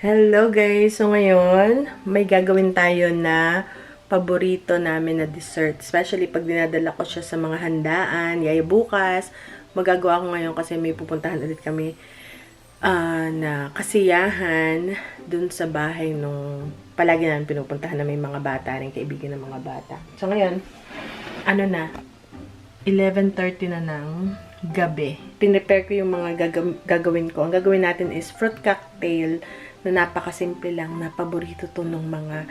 Hello guys! So ngayon, may gagawin tayo na paborito namin na dessert. Especially pag dinadala ko siya sa mga handaan. Yaya bukas, magagawa ko ngayon kasi may pupuntahan ulit kami na kasiyahan dun sa bahay nung palagi namin pinupuntahan na may mga bata rin, kaibigan ng mga bata. So ngayon, 11:30 na ng gabi. Pinrepare ko yung mga gagawin ko. Ang gagawin natin is fruit cocktail na napakasimple lang, na paborito to ng mga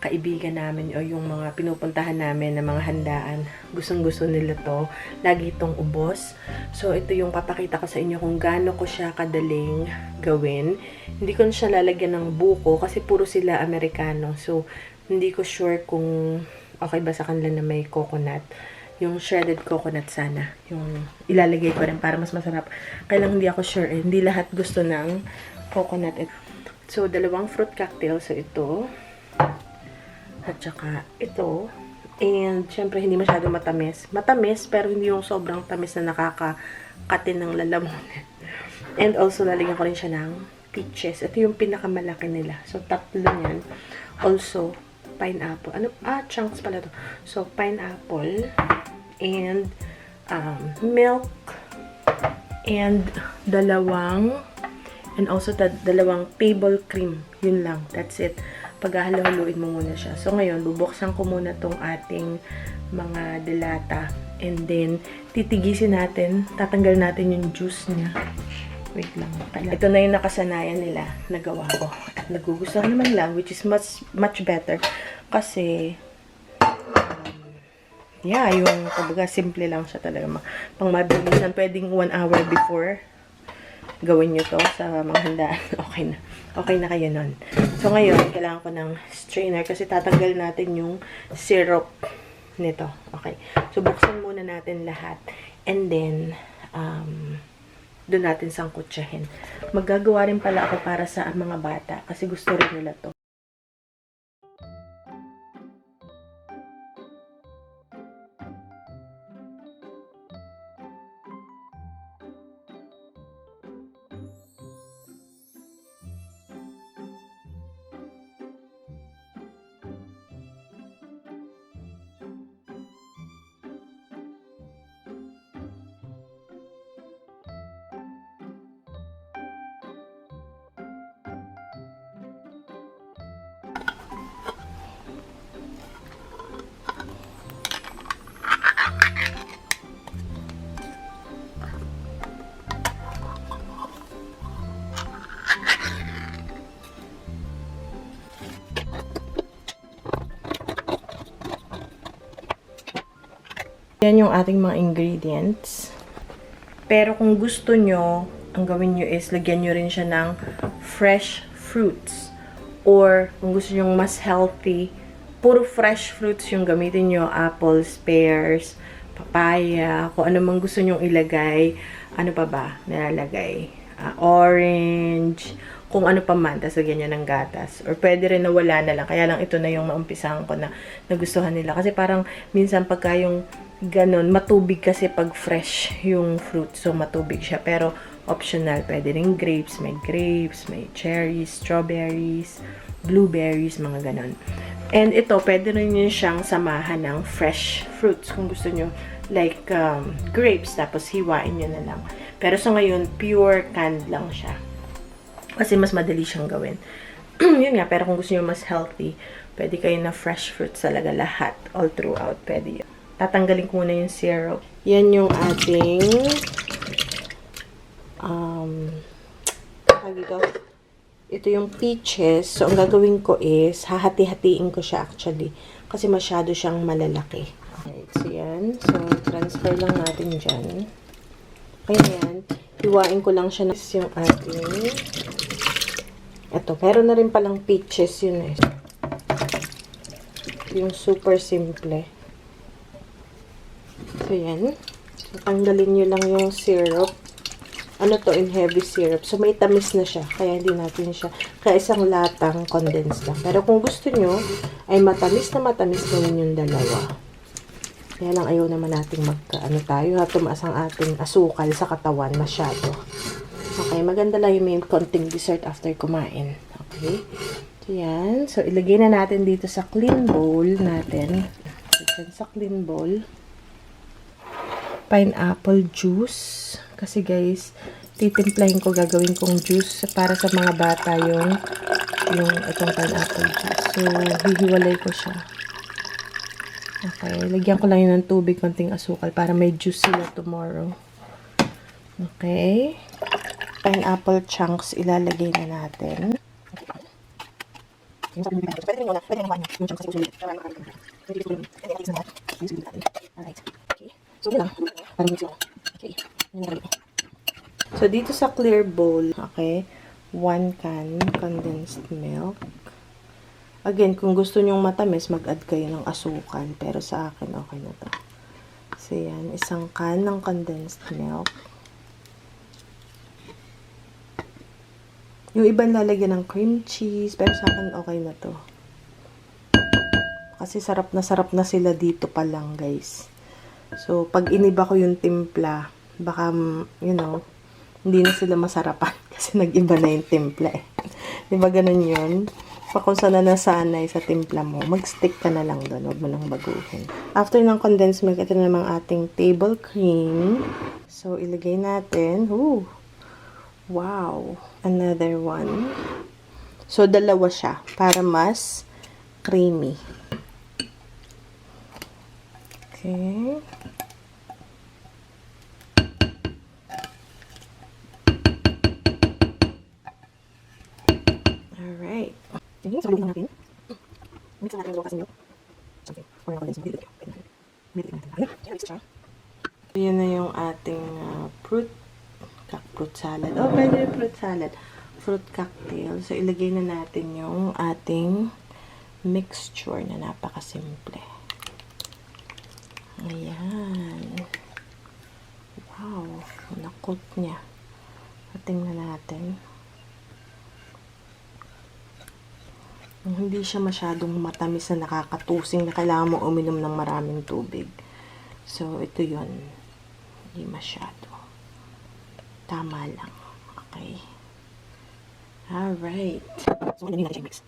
kaibigan namin o yung mga pinupuntahan namin na mga handaan. Gustong-gusto nila to. Lagi itong ubos. So, ito yung papakita ko sa inyo kung gaano ko siya kadaling gawin. Hindi ko na siya lalagyan ng buko kasi puro sila Amerikano. So, hindi ko sure kung okay ba sa kanila na may coconut. Yung shredded coconut sana. Yung ilalagay ko rin para mas masarap. Kaya lang hindi ako sure eh. Hindi lahat gusto ng coconut. So, dalawang fruit cocktail. So, ito. At saka ito. And, syempre, hindi masyado matamis. Matamis, pero hindi yung sobrang tamis na nakakatin ng lalamunan. And also, lalagyan ko rin siya ng peaches. Ito yung pinakamalaki nila. So, tatlo yan. Also, pineapple. Chunks pala to. So, pineapple. And, milk. And, dalawang table cream. Yun lang. That's it. Paghahalo-haluin mo muna siya. So, ngayon, bubuksan ko muna tong ating mga delata. And then, titigisin natin. Tatanggal natin yung juice niya. Wait lang. Ito na yung nakasanayan nila. Nagawa ko. At nagugustuhan naman lang, which is much better. Kasi, yung kumbaga simple lang siya talaga. Pang mabilisan, pwedeng 1 hour before gawin nyo to sa mga handaan. Okay na. Okay na kayo nun. So, ngayon, kailangan ko ng strainer kasi tatanggal natin yung syrup nito. Okay. So, buksan muna natin lahat. And then, doon natin sangkutsahin. Maggagawa rin pala ako para sa mga bata kasi gusto rin nila to. Yan yung ating mga ingredients. Pero kung gusto nyo, ang gawin nyo is lagyan nyo rin siya ng fresh fruits. Or kung gusto nyo mas healthy, puro fresh fruits yung gamitin nyo. Apples, pears, papaya, kung ano mang gusto nyo ilagay. Ano pa ba nilalagay? Orange, kung ano pa man, tapos lagyan nyo ng gatas. Or pwede rin na wala na lang. Kaya lang ito na yung maumpisahan ko na nagustuhan nila. Kasi parang minsan pagka yung ganon, matubig kasi pag fresh yung fruit. So, matubig siya. Pero, optional. Pwede rin grapes. May cherries, strawberries, blueberries, mga ganon. And ito, pwede rin yun siyang samahan ng fresh fruits. Kung gusto nyo, like grapes, tapos hiwain nyo na lang. Pero so ngayon, pure canned lang siya. Kasi mas madali siyang gawin. Yun nga, pero kung gusto nyo mas healthy, pwede kayo na fresh fruits talaga lahat. All throughout, pwede yun. Tatanggalin ko muna yung syrup. Yan yung ating ito yung peaches. So, ang gagawin ko is hahati-hatiin ko siya actually. Kasi masyado siyang malalaki. Okay, so yan. So, transfer lang natin dyan. Okay, yan. Hiwain ko lang siya na yung ating ito. Meron na rin palang peaches yun eh. Yung super simple. So, yan. So, tanggalin nyo lang yung syrup. Ano to, in heavy syrup. So, may tamis na siya. Kaya hindi natin siya. Kaya isang latang condensed lang. Pero kung gusto nyo, ay matamis na matamis gawin yung dalawa. Kaya lang ayaw naman nating tayo. Tumaas ang ating asukal sa katawan masyado. Okay, maganda lang yung may konting dessert after kumain. Okay. Okay. So, yan. So, ilagay na natin dito sa clean bowl natin. So, sa clean bowl. Pineapple juice. Kasi guys, titimplahin ko, gagawin kong juice para sa mga bata yung itong pineapple juice. So, hihiwalay ko siya. Okay. Lagyan ko lang yun ng tubig, konting asukal para may juice sila tomorrow. Okay. Pineapple chunks ilalagay na natin. Pwede rin muna. Pwede rin naman yung chunks kasi usulit. Alright. Okay. So, yun lang. Parang mix lang. Okay. So, dito sa clear bowl, okay, 1 can condensed milk. Again, kung gusto nyong matamis, mag-add kayo ng asukal. Pero sa akin, okay na to. So, yan. 1 can ng condensed milk. Yung ibang lalagyan ng cream cheese, pero sa akin okay na to. Kasi sarap na sila dito pa lang, guys. So, pag iniba ko yung timpla, baka, you know, hindi na sila masarapan kasi nag-iba na yung timpla eh. Diba ganun yun? Pa kung saan na nasanay sa timpla mo, mag-stick ka na lang doon. Huwag mo nang baguhin. After ng condensed milk, ito na namang ating table cream. So, ilagay natin. Ooh! Wow! Another one. So, dalawa siya para mas creamy. Okay. Alright. Okay, so haluin natin. Mix natin yung kasi milk. Something. Or yung condensed milk. Mix natin. Okay, mix siya. Yan na yung ating fruit salad. Oh, pwede yung fruit salad. Fruit cocktail. So, ilagay na natin yung ating mixture na napakasimple. Ayan. Wow. Nakot niya. Tingnan natin. Hindi siya masyadong matamis na nakakatusing na kailangan mo uminom ng maraming tubig. So, ito yun. Hindi masyado. Tama lang. Okay. Alright. So, ano natin siya mix?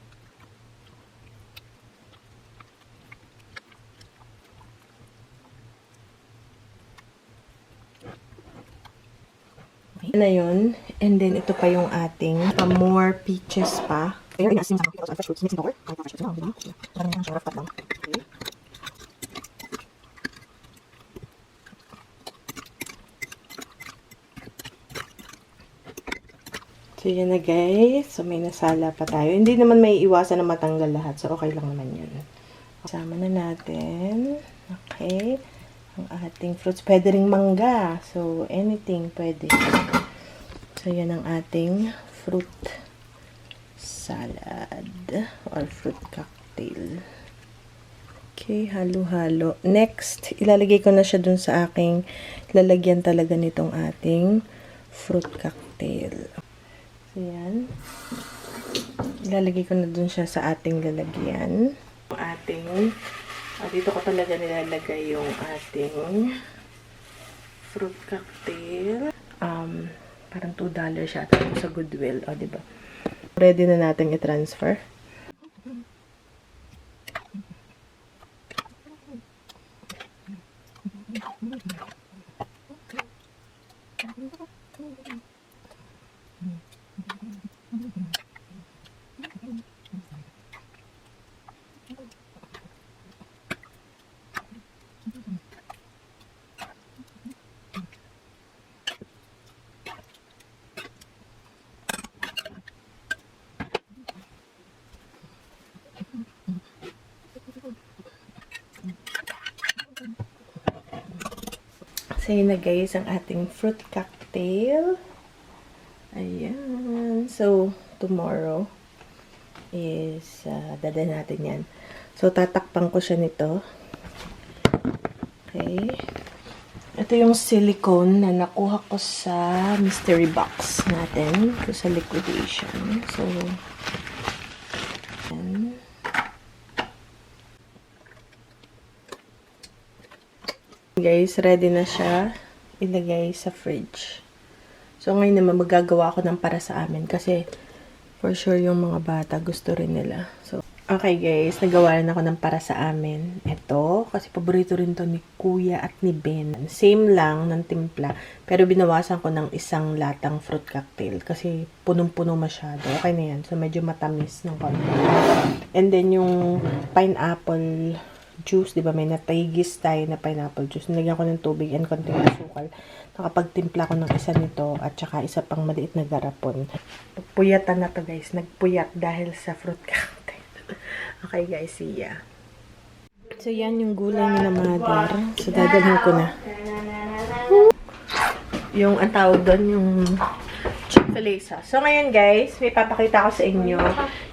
Okay. Na yun. And then, ito pa yung ating more peaches pa. Kaya, inasin sa mga fresh fruits. Mixing over. Kahit fresh fruits lang, diba? Parang yung siya rough cut lang. Okay. So, yan na guys. So, may nasala pa tayo. Hindi naman may iwasan na matanggal lahat. So, okay lang naman yan. Kasama na natin. Okay. Ang ating fruits. Pwede ring mangga. So, anything pwede. So, yan ang ating fruit salad or fruit cocktail. Okay, halo-halo. Next, ilalagay ko na siya dun sa aking lalagyan talaga nitong ating fruit cocktail. So, yan. Ilalagay ko na dun siya sa ating lalagyan. Dito ko talaga nilalagay yung ating fruit cocktail. Parang $2 siya sa Goodwill. O, diba? Ready na natin i-transfer. So, yun na guys, ang ating fruit cocktail. Ayan. So, tomorrow is, dada natin yan. So, tatakpan ko siya nito. Okay. Ito yung silicone na nakuha ko sa mystery box natin. So, sa liquidation. So, ayan. Guys, ready na siya ilagay sa fridge. So, ngayon naman magagawa ko ng para sa amin kasi For sure, yung mga bata gusto rin nila. So, okay guys, nagawa rin ako ng para sa amin. Ito, kasi paborito rin to ni Kuya at ni Ben. Same lang ng timpla, pero binawasan ko ng isang latang fruit cocktail kasi punong-puno masyado. Okay na yan. So, medyo matamis ng konti. And then, yung pineapple juice, di ba? May natayigis tayo na pineapple juice. Nilagyan ko ng tubig and konting asukal. Nakapagtimpla ko ng isa nito at saka isa pang maliit na garapon. Puyatan na to guys. Nagpuyat dahil sa fruit cocktail. Okay guys, see ya. So yan yung gulay ni na mother. So dadalhin ko na. Yung ang tawag doon, yung Chick-fil-A sauce. So ngayon guys, may papakita ko sa inyo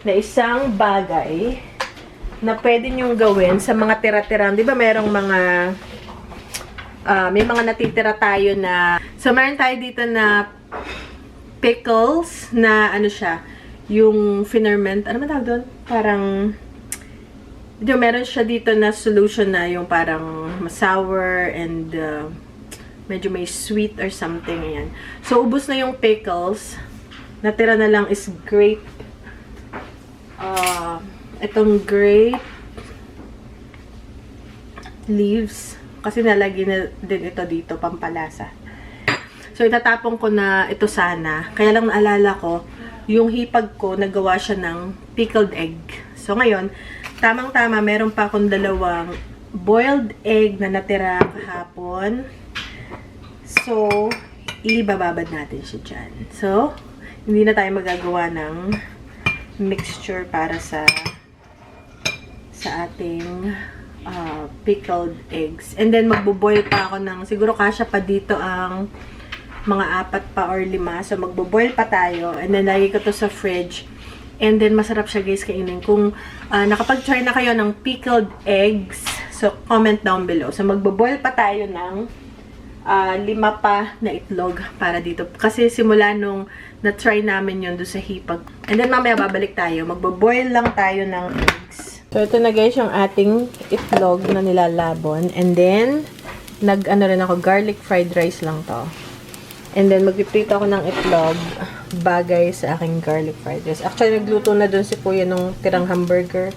na isang bagay na pwede nyong gawin sa mga tira-tirang. Di ba merong mga may mga natitira tayo na, so meron tayo dito na pickles na ano siya, yung ferment, ano man tawag doon? Parang, meron siya dito na solution na yung parang sour and medyo may sweet or something. Ayan. So, ubos na yung pickles. Natira na lang is grape. Itong grape leaves. Kasi nalagyan na din ito dito, pampalasa. So, itatapon ko na ito sana. Kaya lang naalala ko, yung hipag ko, nagawa siya ng pickled egg. So, ngayon, tamang-tama, meron pa akong dalawang boiled egg na natira kahapon. So, ibababad natin siya dyan. So, hindi na tayo magagawa ng mixture para sa ating pickled eggs. And then, magbo-boil pa ako ng, siguro kasya pa dito ang mga 4 pa or 5. So, magbo-boil pa tayo. And then, lagi ko to sa fridge. And then, masarap siya guys kainin. Kung nakapag-try na kayo ng pickled eggs, so, comment down below. So, magbo-boil pa tayo ng 5 pa na itlog para dito. Kasi simula nung na-try namin yun doon sa hipag. And then, mamaya babalik tayo. Magbo-boil lang tayo ng eggs. So, ito na guys yung ating itlog na nilalabon. And then, nag-ano rin ako, garlic fried rice lang to. And then, magpiprito ako ng itlog bagay sa aking garlic fried rice. Actually, nagluto na dun si Kuya nung tirang hamburger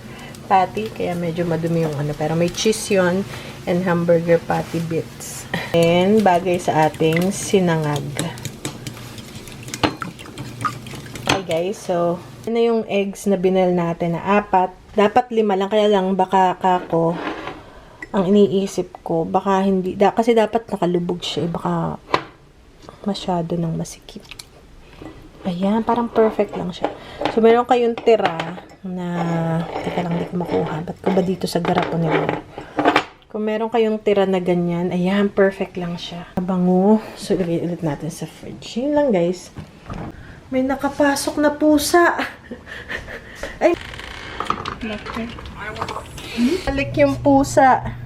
patty. Kaya medyo madumi yung ano. Pero may cheese yun and hamburger patty bits. And bagay sa ating sinangag. Okay guys, so, yun na yung eggs na binel natin na 4. Dapat 5 lang, kaya lang baka kako ang iniisip ko, baka hindi, kasi dapat nakalubog siya, baka masyado nang masikip. Ayan, parang perfect lang siya. So, meron kayong tira na, teka lang, hindi ko makuha. Ba't ko ba dito sa garapon nila? Kung meron kayong tira na ganyan, ayan, perfect lang siya. Bango. So, ilagay ulit natin sa fridge. Yun lang, guys. May nakapasok na pusa. Ay, balik yung pusa.